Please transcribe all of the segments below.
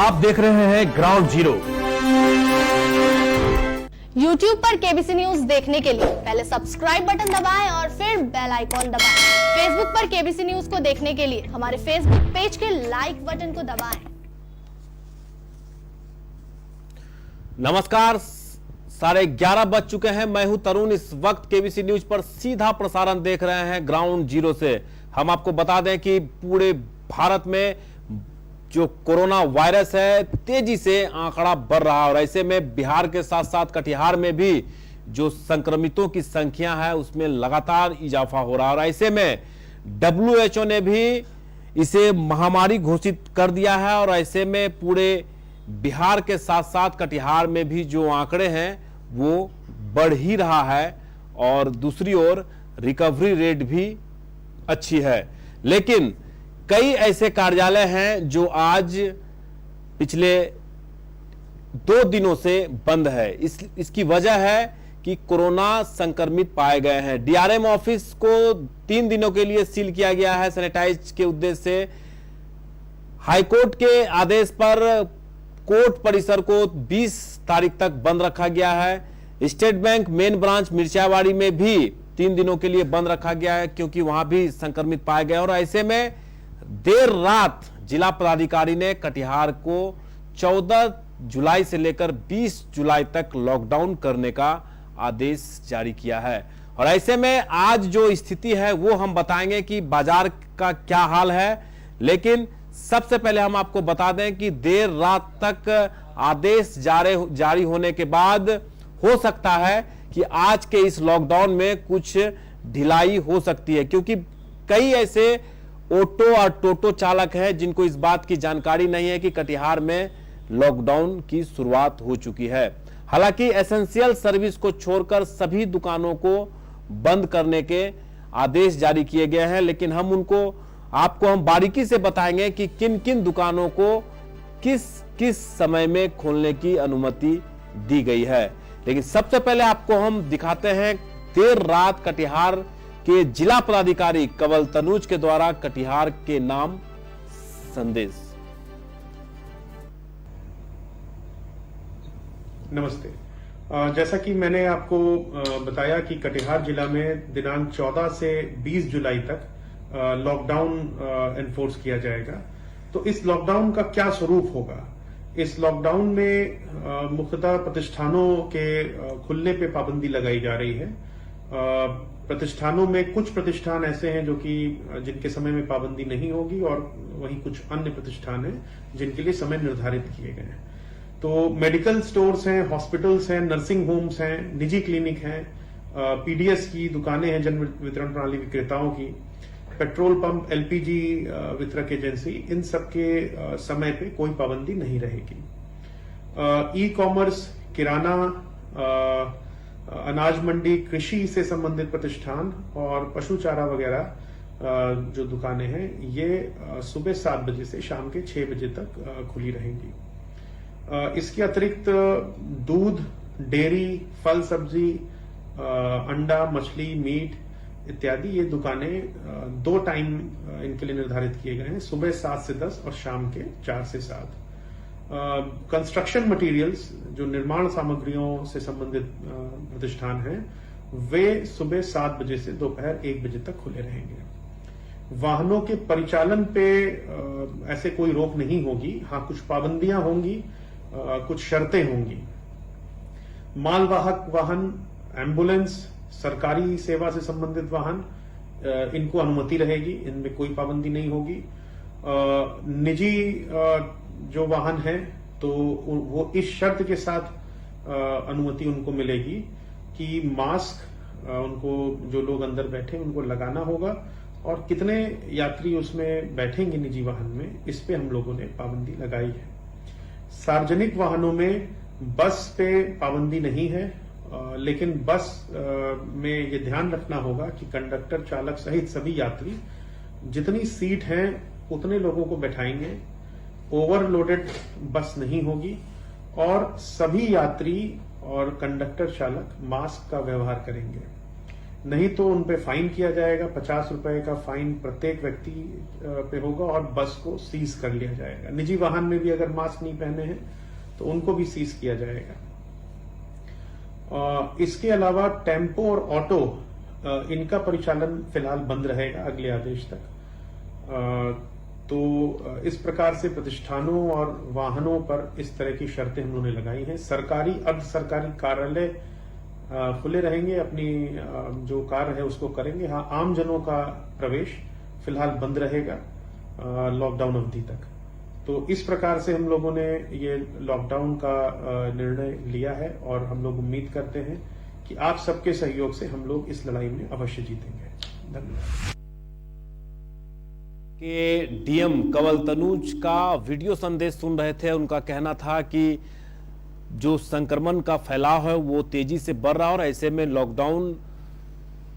आप देख रहे हैं ग्राउंड जीरो। YouTube पर केबीसी न्यूज देखने के लिए पहले सब्सक्राइब बटन दबाएं और फिर बेल आइकॉन दबाएं। Facebook पर केबीसी न्यूज को देखने के लिए हमारे Facebook पेज के लाइक बटन को दबाएं। नमस्कार, 11:30 बज चुके हैं। मैं हूं तरुण। इस वक्त केबीसी न्यूज पर सीधा प्रसारण देख रहे हैं ग्राउंड जीरो से। हम आपको बता दें कि पूरे भारत में जो कोरोना वायरस है तेजी से आंकड़ा बढ़ रहा है और ऐसे में बिहार के साथ साथ कटिहार में भी जो संक्रमितों की संख्या है उसमें लगातार इजाफा हो रहा है। और ऐसे में WHO ने भी इसे महामारी घोषित कर दिया है और ऐसे में पूरे बिहार के साथ साथ कटिहार में भी जो आंकड़े हैं वो बढ़ ही रहा है और दूसरी ओर रिकवरी रेट भी अच्छी है। लेकिन कई ऐसे कार्यालय हैं जो आज पिछले 2 दिनों से बंद है। इसकी वजह है कि कोरोना संक्रमित पाए गए हैं। DRM ऑफिस को 3 दिनों के लिए सील किया गया है सैनिटाइज के उद्देश्य से। हाईकोर्ट के आदेश पर कोर्ट परिसर को 20 तारीख तक बंद रखा गया है। स्टेट बैंक मेन ब्रांच मिर्चावाड़ी में भी 3 दिनों के लिए बंद रखा गया है क्योंकि वहां भी संक्रमित पाए गए और ऐसे में देर रात जिला पदाधिकारी ने कटिहार को 14 जुलाई से लेकर 20 जुलाई तक लॉकडाउन करने का आदेश जारी किया है। और ऐसे में आज जो स्थिति है वो हम बताएंगे कि बाजार का क्या हाल है। लेकिन सबसे पहले हम आपको बता दें कि देर रात तक आदेश जारी होने के बाद हो सकता है कि आज के इस लॉकडाउन में कुछ ढिलाई हो सकती है क्योंकि कई ऐसे ऑटो और टोटो चालक हैं जिनको इस बात की जानकारी नहीं है कि कटिहार में लॉकडाउन की शुरुआत हो चुकी है। हालांकि एसेंशियल सर्विस को छोड़कर सभी दुकानों को बंद करने के आदेश जारी किए गए हैं, लेकिन हम बारीकी से बताएंगे कि किन किन दुकानों को किस किस समय में खोलने की अनुमति दी गई है। लेकिन सबसे पहले आपको हम दिखाते हैं देर रात कटिहार के जिला पदाधिकारी कंवल तनुज के द्वारा कटिहार के नाम संदेश। नमस्ते। जैसा कि मैंने आपको बताया कि कटिहार जिला में दिनांक 14 से 20 जुलाई तक लॉकडाउन एनफोर्स किया जाएगा। तो इस लॉकडाउन का क्या स्वरूप होगा? इस लॉकडाउन में मुख्यतः प्रतिष्ठानों के खुलने पे पाबंदी लगाई जा रही है। प्रतिष्ठानों में कुछ प्रतिष्ठान ऐसे हैं जो कि जिनके समय में पाबंदी नहीं होगी और वहीं कुछ अन्य प्रतिष्ठान हैं जिनके लिए समय निर्धारित किए गए हैं। तो मेडिकल स्टोर्स हैं, हॉस्पिटल्स हैं, नर्सिंग होम्स हैं, निजी क्लिनिक हैं, PDS की दुकानें हैं, जन वितरण प्रणाली विक्रेताओं की, पेट्रोल पंप, LPG वितरक एजेंसी, इन सब के समय पे कोई पाबंदी नहीं रहेगी। ई-कॉमर्स, किराना, अनाज मंडी, कृषि से संबंधित प्रतिष्ठान और पशु चारा वगैरह जो दुकानें हैं ये सुबह 7 बजे से शाम के 6 बजे तक खुली रहेंगी। इसके अतिरिक्त दूध, डेयरी, फल सब्जी, अंडा, मछली, मीट इत्यादि ये दुकानें 2 टाइम इनके लिए निर्धारित किए गए हैं, सुबह 7 से 10 और शाम के 4 से 7। कंस्ट्रक्शन मटेरियल्स, जो निर्माण सामग्रियों से संबंधित प्रतिष्ठान हैं, वे सुबह 7 बजे से दोपहर 1 बजे तक खुले रहेंगे। वाहनों के परिचालन पे ऐसे कोई रोक नहीं होगी। हाँ, कुछ पाबंदियां होंगी, कुछ शर्तें होंगी। मालवाहक वाहन, एम्बुलेंस, सरकारी सेवा से संबंधित वाहन, इनको अनुमति रहेगी, इनमें कोई पाबंदी नहीं होगी। निजी जो वाहन है तो वो इस शर्त के साथ अनुमति उनको मिलेगी कि मास्क उनको, जो लोग अंदर बैठे उनको लगाना होगा और कितने यात्री उसमें बैठेंगे निजी वाहन में, इस पे हम लोगों ने पाबंदी लगाई है। सार्वजनिक वाहनों में बस पे पाबंदी नहीं है, लेकिन बस में ये ध्यान रखना होगा कि कंडक्टर, चालक सहित सभी यात्री जितनी सीट हैं उतने लोगों को बैठाएंगे। ओवरलोडेड बस नहीं होगी और सभी यात्री और कंडक्टर चालक मास्क का व्यवहार करेंगे। नहीं तो उन पे फाइन किया जाएगा। 50 रुपए का फाइन प्रत्येक व्यक्ति पे होगा और बस को सीज कर लिया जाएगा। निजी वाहन में भी अगर मास्क नहीं पहने हैं तो उनको भी सीज किया जाएगा। इसके अलावा टेम्पो और ऑटो इनका परिचालन फिलहाल बंद रहेगा अगले आदेश तक। तो इस प्रकार से प्रतिष्ठानों और वाहनों पर इस तरह की शर्तें हम लोगों ने लगाई हैं। सरकारी अर्ध सरकारी कार्यालय खुले रहेंगे, अपनी जो कार्य है उसको करेंगे। हाँ, आम जनों का प्रवेश फिलहाल बंद रहेगा लॉकडाउन अवधि तक। तो इस प्रकार से हम लोगों ने ये लॉकडाउन का निर्णय लिया है और हम लोग उम्मीद करते हैं कि आप सबके सहयोग से हम लोग इस लड़ाई में अवश्य जीतेंगे। धन्यवाद। के डीएम कंवल तनुज का वीडियो संदेश सुन रहे थे। उनका कहना था कि जो संक्रमण का फैलाव है वो तेजी से बढ़ रहा है और ऐसे में लॉकडाउन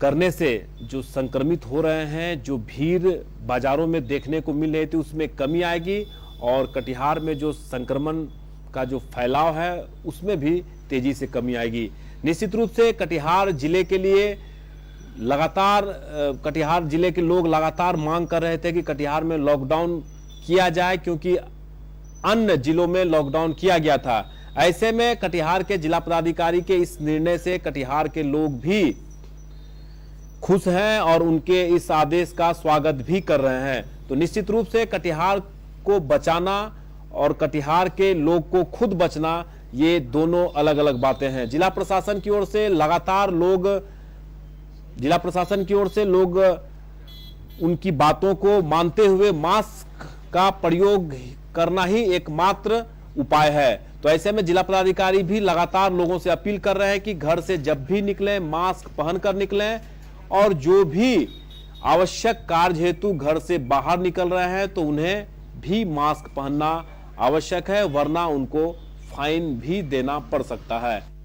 करने से जो संक्रमित हो रहे हैं, जो भीड़ बाजारों में देखने को मिल रही थी, उसमें कमी आएगी और कटिहार में जो संक्रमण का जो फैलाव है उसमें भी तेजी से कमी आएगी। निश्चित रूप से कटिहार जिले के लिए कटिहार जिले के लोग लगातार मांग कर रहे थे कि कटिहार में लॉकडाउन किया जाए, क्योंकि अन्य जिलों में लॉकडाउन किया गया था। ऐसे में कटिहार के जिला पदाधिकारी के इस निर्णय से कटिहार के लोग भी खुश हैं और उनके इस आदेश का स्वागत भी कर रहे हैं। तो निश्चित रूप से कटिहार को बचाना और कटिहार के लोग को खुद बचना, ये दोनों अलग अलग बातें हैं। जिला प्रशासन की ओर से लगातार लोग उनकी बातों को मानते हुए मास्क का प्रयोग करना ही एकमात्र उपाय है। तो ऐसे में जिला पदाधिकारी भी लगातार लोगों से अपील कर रहे हैं कि घर से जब भी निकलें मास्क पहनकर निकलें और जो भी आवश्यक कार्य हेतु घर से बाहर निकल रहे हैं तो उन्हें भी मास्क पहनना आवश्यक है, वरना उनको फाइन भी देना पड़ सकता है।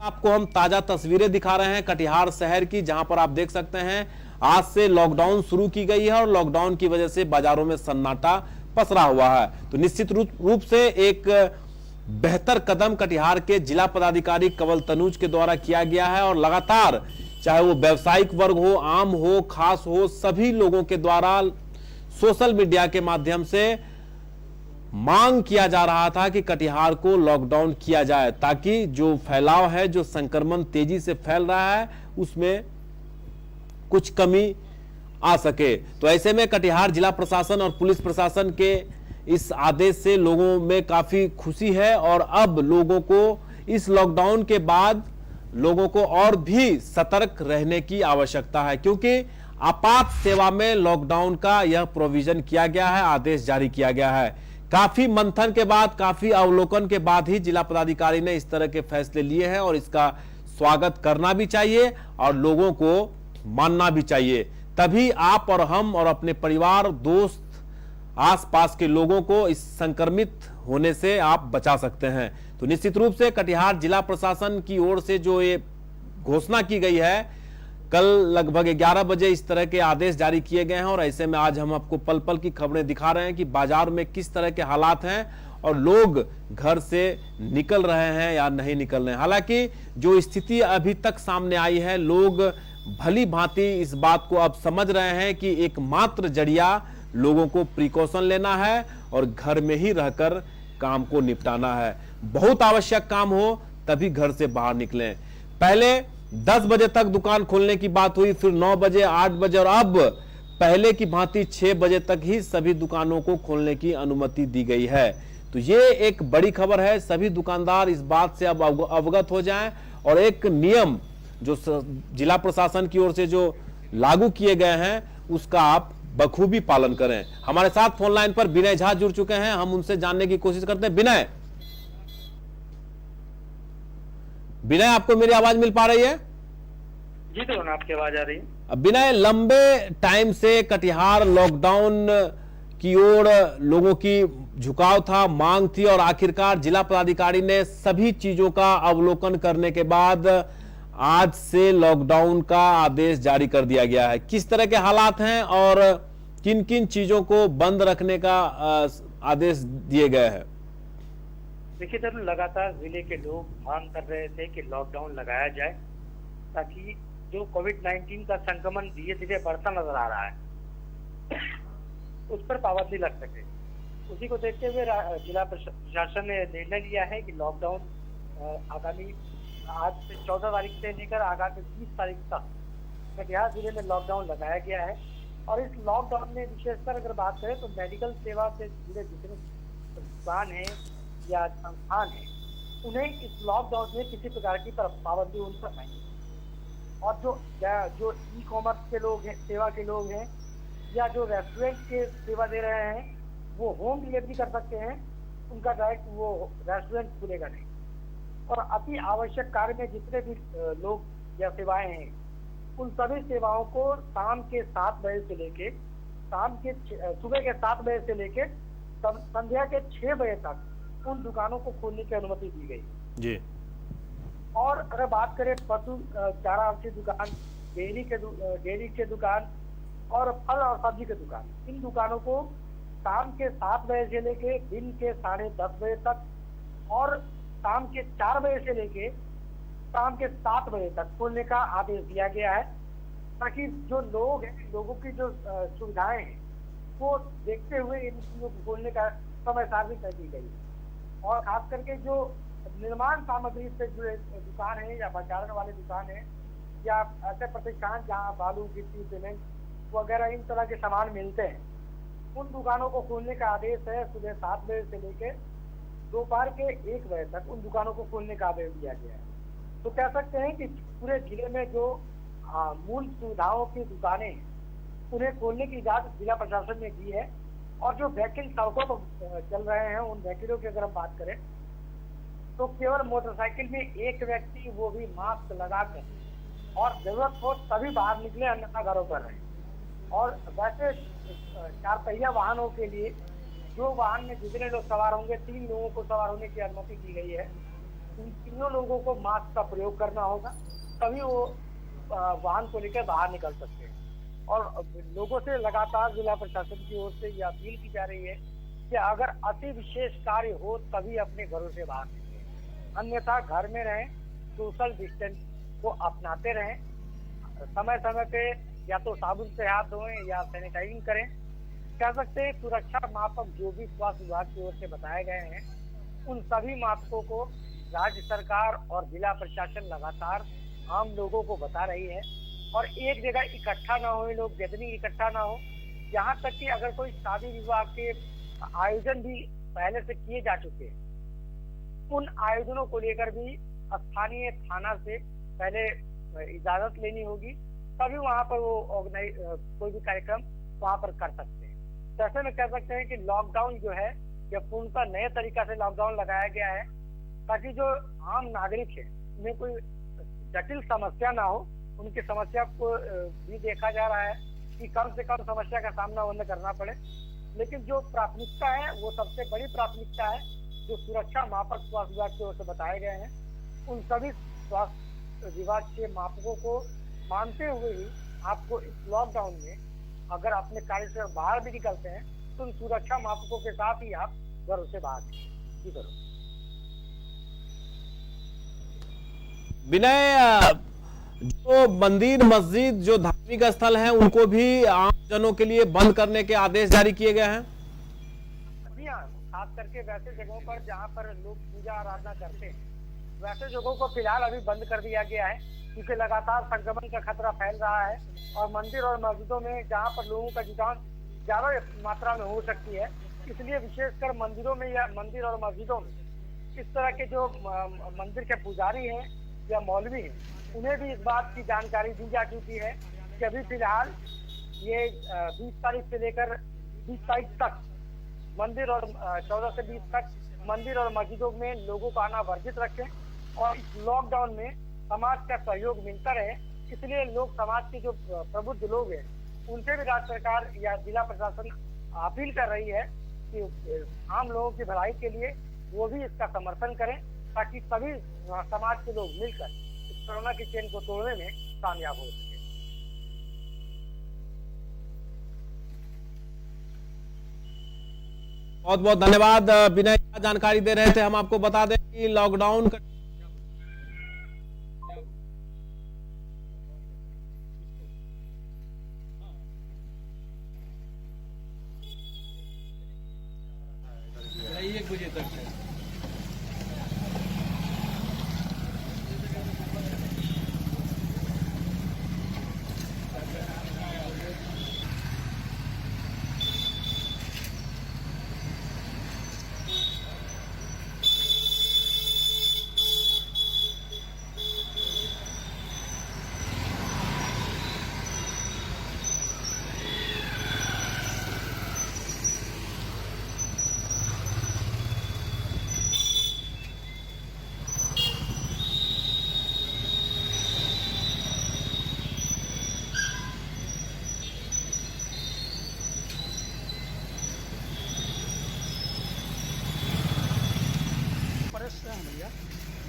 आपको हम ताजा तस्वीरें दिखा रहे हैं कटिहार शहर की, जहां पर आप देख सकते हैं आज से लॉकडाउन शुरू की गई है और लॉकडाउन की वजह से बाजारों में सन्नाटा पसरा हुआ है। तो निश्चित रूप से एक बेहतर कदम कटिहार के जिला पदाधिकारी कंवल तनुज के द्वारा किया गया है और लगातार चाहे वो व्यावसायिक वर्ग हो, आम हो, खास हो, सभी लोगों के द्वारा सोशल मीडिया के माध्यम से मांग किया जा रहा था कि कटिहार को लॉकडाउन किया जाए, ताकि जो फैलाव है, जो संक्रमण तेजी से फैल रहा है, उसमें कुछ कमी आ सके। तो ऐसे में कटिहार जिला प्रशासन और पुलिस प्रशासन के इस आदेश से लोगों में काफी खुशी है और अब लोगों को इस लॉकडाउन के बाद लोगों को और भी सतर्क रहने की आवश्यकता है, क्योंकि आपात सेवा में लॉकडाउन का यह प्रोविजन किया गया है, आदेश जारी किया गया है। काफी मंथन के बाद, काफी अवलोकन के बाद ही जिला पदाधिकारी ने इस तरह के फैसले लिए हैं और इसका स्वागत करना भी चाहिए और लोगों को मानना भी चाहिए। तभी आप और हम और अपने परिवार, दोस्त, आसपास के लोगों को इस संक्रमित होने से आप बचा सकते हैं। तो निश्चित रूप से कटिहार जिला प्रशासन की ओर से जो ये घोषणा की गई है, कल लगभग 11 बजे इस तरह के आदेश जारी किए गए हैं और ऐसे में आज हम आपको पल पल की खबरें दिखा रहे हैं कि बाजार में किस तरह के हालात हैं और लोग घर से निकल रहे हैं या नहीं निकल रहे हैं। हालांकि जो स्थिति अभी तक सामने आई है, लोग भली भांति इस बात को अब समझ रहे हैं कि एकमात्र जरिया लोगों को प्रिकॉशन लेना है और घर में ही रहकर काम को निपटाना है। बहुत आवश्यक काम हो तभी घर से बाहर निकलें। पहले 10 बजे तक दुकान खोलने की बात हुई, फिर 9 बजे, 8 बजे और अब पहले की भांति 6 बजे तक ही सभी दुकानों को खोलने की अनुमति दी गई है। तो ये एक बड़ी खबर है। सभी दुकानदार इस बात से अब अवगत हो जाएं और एक नियम जो जिला प्रशासन की ओर से जो लागू किए गए हैं उसका आप बखूबी पालन करें। हमारे साथ फोन लाइन पर विनय झा जुड़ चुके हैं, हम उनसे जानने की कोशिश करते हैं। विनय, आपको मेरी आवाज मिल पा रही है? जी तो आपकी आवाज आ रही है। अब विनय, लंबे टाइम से कटिहार लॉकडाउन की ओर लोगों की झुकाव था, मांग थी और आखिरकार जिला पदाधिकारी ने सभी चीजों का अवलोकन करने के बाद आज से लॉकडाउन का आदेश जारी कर दिया गया है। किस तरह के हालात हैं और किन किन चीजों को बंद रखने का आदेश दिए गए हैं? देखिए सर, लगातार जिले के लोग मांग कर रहे थे कि लॉकडाउन लगाया जाए ताकि जो कोविड-19 का संक्रमण धीरे धीरे बढ़ता नजर आ रहा है उस पर पाबंदी लग सके। उसी को देखते हुए जिला प्रशासन ने निर्णय लिया है कि लॉकडाउन आगामी आज से 14 तारीख से लेकर आगामी 20 तारीख तक कटिहार जिले में लॉकडाउन लगाया गया है। और इस लॉकडाउन में विशेषकर अगर बात करें तो मेडिकल सेवा से जुड़े जितने दुकान है या संस्थान है उन्हें इस लॉकडाउन में किसी प्रकार की पाबंदी उन पर नहीं। और जो ई कॉमर्स के लोग हैं, सेवा के लोग हैं या जो रेस्टोरेंट के सेवा दे रहे हैं वो होम डिलीवरी कर सकते हैं, उनका डायरेक्ट वो रेस्टोरेंट खुलेगा नहीं। और अति आवश्यक कार्य में जितने भी लोग या सेवाएं हैं उन सभी सेवाओं को शाम के 7 बजे से लेके सुबह के 7 बजे से लेके संध्या के 6 बजे तक उन दुकानों को खोलने की अनुमति दी गई जी। और अगर बात करें पशु चारा की दुकान, डेयरी के दुकान और फल और सब्जी की दुकान, इन दुकानों को शाम के 7 बजे से लेके दिन के 10:30 बजे तक और शाम के 4 बजे से लेके शाम के 7 बजे तक खोलने का आदेश दिया गया है, ताकि जो लोग हैं, लोगों की जो सुविधाएं हैं वो देखते हुए इन चीजों को खोलने का समय सारणी तय की गई है। और खास करके जो निर्माण सामग्री से जुड़े दुकान है या भंडारण वाले दुकान है या ऐसे प्रतिष्ठान जहाँ बालू, गिट्टी, सीमेंट वगैरह इन तरह के सामान मिलते हैं, उन दुकानों को खोलने का आदेश है सुबह 7 बजे से लेकर दोपहर के 1 बजे तक उन दुकानों को खोलने का आदेश दिया गया है। तो कह सकते हैं कि पूरे जिले में जो मूल सुविधाओं की दुकानें हैं उन्हें खोलने की इजाजत जिला प्रशासन ने दी है। और जो व्हीकल सड़कों पर चल रहे हैं उन व्हीकलों की अगर हम बात करें तो केवल मोटरसाइकिल में एक व्यक्ति, वो भी मास्क लगाकर और जरूरत हो तभी बाहर निकले, अन्यथा घरों पर रहे। और वैसे 4 पहिया वाहनों के लिए जो वाहन में जितने लोग सवार होंगे 3 लोगों को सवार होने की अनुमति दी गई है। उन तीनों लोगों को मास्क का प्रयोग करना होगा, तभी वो वाहन को लेकर बाहर निकल सकते हैं। और लोगों से लगातार जिला प्रशासन की ओर से ये अपील की जा रही है कि अगर अति विशेष कार्य हो तभी अपने घरों से बाहर निकलें, अन्यथा घर में रहें, सोशल डिस्टेंस को अपनाते रहें, समय समय पे या तो साबुन से हाथ धोएं या सैनिटाइजिंग करें। कह सकते हैं सुरक्षा मापक जो भी स्वास्थ्य विभाग की ओर से बताए गए हैं उन सभी मापकों को राज्य सरकार और जिला प्रशासन लगातार आम लोगों को बता रही है। और एक जगह इकट्ठा ना हो, लोग जितनी इकट्ठा ना हो, यहाँ तक कि अगर कोई शादी विवाह के आयोजन भी पहले से किए जा चुके हैं उन आयोजनों को लेकर भी स्थानीय थाना से पहले इजाजत लेनी होगी, तभी वहाँ पर वो ऑर्गेनाइज कोई भी कार्यक्रम वहाँ पर कर सकते हैं। तो ऐसे में कह सकते हैं कि लॉकडाउन जो है यह पूर्णतः नए तरीका से लॉकडाउन लगाया गया है ताकि जो आम नागरिक है उन्हें कोई जटिल समस्या ना हो। उनकी समस्या को भी देखा जा रहा है कि कम से कम समस्या का सामना उन्हें करना पड़े, लेकिन जो प्राथमिकता है वो सबसे बड़ी प्राथमिकता है जो सुरक्षा मापक स्वास्थ्य विभाग की ओर से बताए गए हैं। उन सभी स्वास्थ्य विभाग के मापकों को मानते हुए ही आपको इस लॉकडाउन में अगर अपने कार्य से बाहर भी निकलते हैं तो उन सुरक्षा मापकों के साथ ही आप घरों से बाहर ही करो। विनय, जो मंदिर, मस्जिद, जो धार्मिक स्थल हैं उनको भी आम जनों के लिए बंद करने के आदेश जारी किए गए हैं। जी हाँ, खास करके वैसे जगहों पर जहाँ पर लोग पूजा आराधना करते हैं वैसे जगहों को फिलहाल अभी बंद कर दिया गया है, क्योंकि लगातार संक्रमण का खतरा फैल रहा है। और मंदिर और मस्जिदों में जहाँ पर लोगों का जुटान ज्यादा मात्रा में हो सकती है, इसलिए विशेषकर मंदिरों में या मंदिर और मस्जिदों में इस तरह के जो मंदिर के पुजारी हैं या मौलवी हैं उन्हें भी इस बात की जानकारी दी जा चुकी है कि अभी फिलहाल ये 20 तारीख से लेकर 20 तारीख तक मंदिर और 14 से 20 तक मंदिर और मस्जिदों में लोगों को आना वर्जित रखें और इस लॉकडाउन में समाज का सहयोग मिलता रहे। इसलिए लोग, समाज के जो प्रबुद्ध लोग हैं उनसे भी राज्य सरकार या जिला प्रशासन अपील कर रही है कि आम लोगों की भलाई के लिए वो भी इसका समर्थन करें ताकि सभी समाज के लोग मिलकर इस कोरोना की चेन को तोड़ने में कामयाब हो सके। बहुत बहुत धन्यवाद विनय, जानकारी दे रहे थे। हम आपको बता दें कि लॉकडाउन का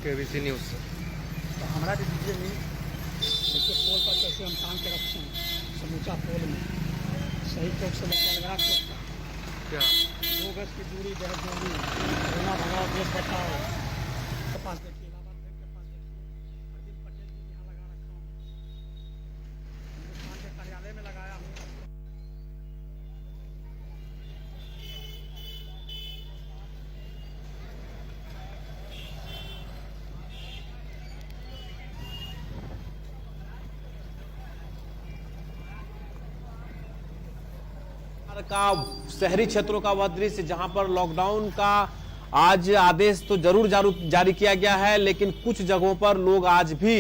केबीसी न्यूज़ से। तो हमारा भी दीजिए नहीं। देखिए पोल पर कैसे हम टांग के रखे हैं, समूचा पोल में सही चौक से लेकर अलगरा चौक तक क्या 2 गज की दूरी जो है दूरी कोरोना भगाओ देश बचाओ के पास देखिए, इलाहाबाद बैंक के पास देखिए, अरविंद पटेल जी यहाँ लगा रखा हूँ, हिंदुस्तान के कार्यालय में लगाया हूँ। का शहरी क्षेत्रों का वह दृश्य जहां पर लॉकडाउन का आज आदेश तो जरूर जारी किया गया है, लेकिन कुछ जगहों पर लोग आज भी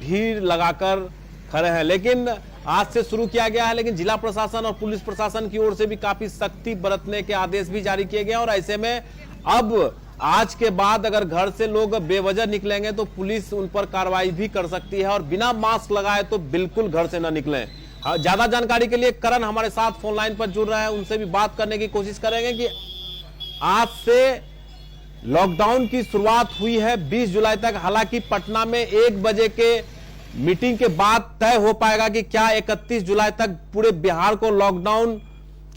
भीड़ लगाकर खड़े हैं। लेकिन आज से शुरू किया गया है, लेकिन जिला प्रशासन और पुलिस प्रशासन की ओर से भी काफी सख्ती बरतने के आदेश भी जारी किए गए हैं। और ऐसे में अब आज के बाद अगर घर से लोग बेवजह निकलेंगे तो पुलिस उन पर कार्रवाई भी कर सकती है, और बिना मास्क लगाए तो बिल्कुल घर से न निकलें। ज्यादा जानकारी के लिए करण हमारे साथ फोन लाइन पर जुड़ रहे हैं, उनसे भी बात करने की कोशिश करेंगे कि आज से लॉकडाउन की शुरुआत हुई है 20 जुलाई तक। हालांकि पटना में 1 बजे के मीटिंग के बाद तय हो पाएगा कि क्या 31 जुलाई तक पूरे बिहार को लॉकडाउन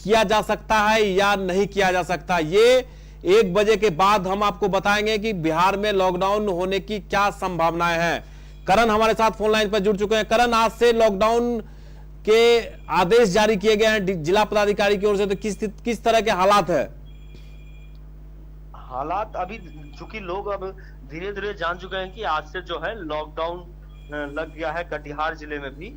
किया जा सकता है या नहीं किया जा सकता। ये 1 बजे के बाद हम आपको बताएंगे कि बिहार में लॉकडाउन होने की क्या संभावनाएं हैं। करण हमारे साथ फोन लाइन पर जुड़ चुके हैं। करण, आज से लॉकडाउन के आदेश जारी किए गए हैं जिला पदाधिकारी की ओर से, तो किस तरह के हालात है? हालात अभी चूंकि लोग अब धीरे धीरे जान चुके हैं कि आज से जो है लॉकडाउन लग गया है कटिहार जिले में भी,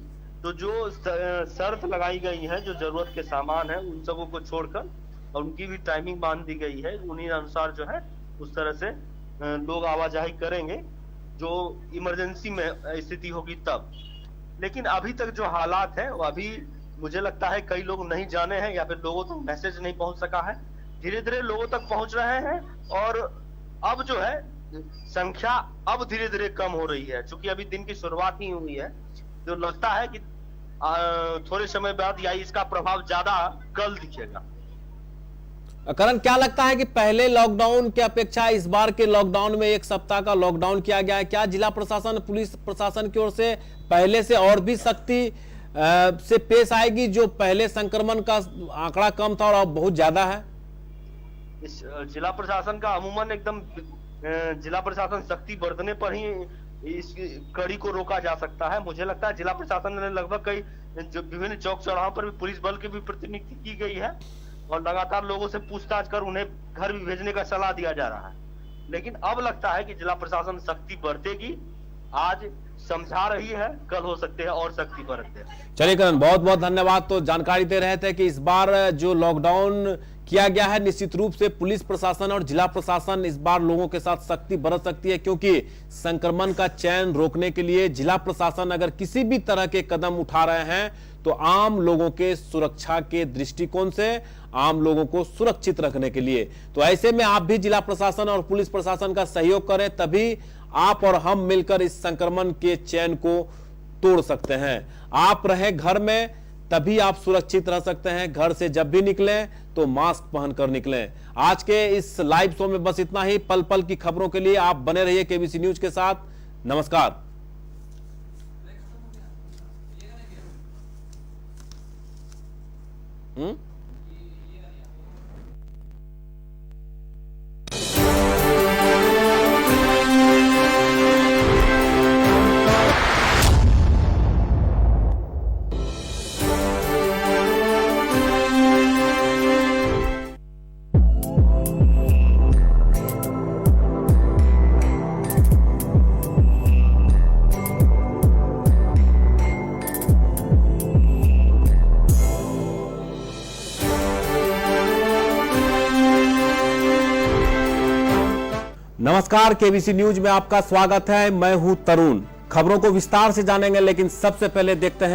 तो जो शर्त लगाई गई है, जो जरूरत के सामान है उन सबों को छोड़कर और उनकी भी टाइमिंग बांध दी गई है, उन्हीं अनुसार जो है उस तरह से लोग आवाजाही करेंगे जो इमरजेंसी में स्थिति होगी तब। लेकिन अभी तक जो हालात है वो अभी मुझे लगता है कई लोग नहीं जाने हैं या फिर लोगों तक मैसेज नहीं पहुंच सका है। धीरे धीरे लोगों तक पहुंच रहे हैं और अब जो है संख्या अब धीरे धीरे कम हो रही है, क्योंकि अभी दिन की शुरुआत ही हुई है। तो लगता है कि थोड़े समय बाद या इसका प्रभाव ज्यादा कल दिखेगा। करण, क्या लगता है कि पहले लॉकडाउन की अपेक्षा इस बार के लॉकडाउन में 1 सप्ताह का लॉकडाउन किया गया है, क्या जिला प्रशासन पुलिस प्रशासन की ओर से पहले से और भी सख्ती से पेश आएगी? जो पहले संक्रमण का आंकड़ा कम था और अब बहुत ज्यादा है। इस जिला प्रशासन का अमूमन एकदम जिला प्रशासन सख्ती बरतने पर ही इस कड़ी को रोका जा सकता है। मुझे लगता है जिला प्रशासन ने लगभग कई जो विभिन्न चौक चौराहों पर भी पुलिस बल की भी प्रतिनियुक्ति की गई है और लगातार लोगों से पूछताछ कर उन्हें घर भी भेजने का सलाह दिया जा रहा है। लेकिन अब लगता है कि जिला प्रशासन सख्ती बरतेगी। आज समझा रही है, कल हो सकते हैं और सख्ती बरतते हैं। चलिए करण, बहुत बहुत धन्यवाद। तो जानकारी दे रहे थे कि इस बार जो लॉकडाउन किया गया है, निश्चित रूप से पुलिस प्रशासन और जिला प्रशासन इस बार लोगों के साथ सख्ती बरत सकती है, क्योंकि संक्रमण का चैन रोकने के लिए जिला प्रशासन अगर किसी भी तरह के कदम उठा रहे हैं तो आम लोगों के सुरक्षा के दृष्टिकोण से, आम लोगों को सुरक्षित रखने के लिए। तो ऐसे में आप भी जिला प्रशासन और पुलिस प्रशासन का सहयोग करें, तभी आप और हम मिलकर इस संक्रमण के चैन को तोड़ सकते हैं। आप रहें घर में, तभी आप सुरक्षित रह सकते हैं। घर से जब भी निकलें तो मास्क पहनकर निकलें। आज के इस लाइव शो में बस इतना ही। पल पल की खबरों के लिए आप बने रहिए केबीसी न्यूज के साथ। नमस्कार। नमस्कार, केबीसी न्यूज में आपका स्वागत है। मैं हूं तरुण। खबरों को विस्तार से जानेंगे, लेकिन सबसे पहले देखते हैं